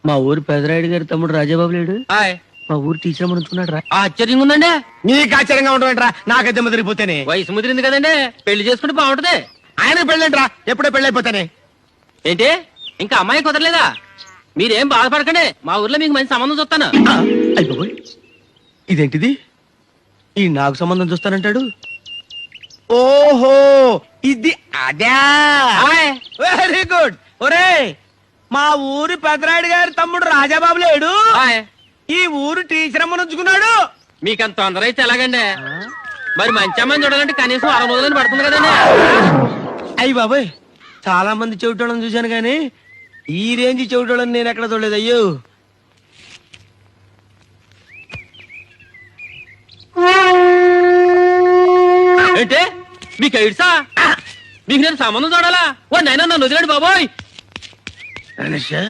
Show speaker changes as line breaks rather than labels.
మా ఊరు పెదరాయుడు గారి తమ్ముడు రాజాబాబు లేడు.
హాయ్.
మా ఊరు టీచర్ అనుకున్నాడు రా.
ఆశ్చర్యంగా ఉందండి.
నీకు ఆశ్చర్యంగా ఉండవేంట్రా, నాకైతే ముదిరిపోతేనే.
వయసు ముదిరింది కదండి, పెళ్లి చేసుకుంటే బాగుంటది.
ఆయన పెళ్ళేంట్రా, ఎప్పుడో పెళ్ళైపోతానే.
ఏంటి ఇంకా అమ్మాయి కుదరలేదా? మీరేం బాధపడకండి, మా ఊర్లో మీకు మంచి సంబంధం చూస్తాను.
అయిపోయి ఇదేంటిది? ఈ నాకు సంబంధం చూస్తానంటాడు.
ఓహో, ఇది అదే.
హాయ్.
Very good. ఒరే, మా ఊరి పెదరాయుడు గారి తమ్ముడు రాజాబాబు లేడు,
హాయ్.
ఈ ఊరు టీచర్ అమ్మను ఉంచుకున్నాడు.
మీకంత తొందర అయితే ఎలాగండి? మరి మంచి అమ్మాయిని చూడాలంటే కనీసం 6 రోజులని పడుతుంది కదండి.
అయ్యి బాబాయ్, చాలా మంది చెవిటోళ్ళని చూశాను కానీ ఈ రేంజ్ చెవిటోళ్ళని నేను ఎక్కడ చూడలేదు. అయ్యో,
ఏంటి మీకు ఎయిడ్సా? మీకు నేను సంబంధం చూడాలా? ఓ నైనా నన్ను వదిలేడు బాబోయ్.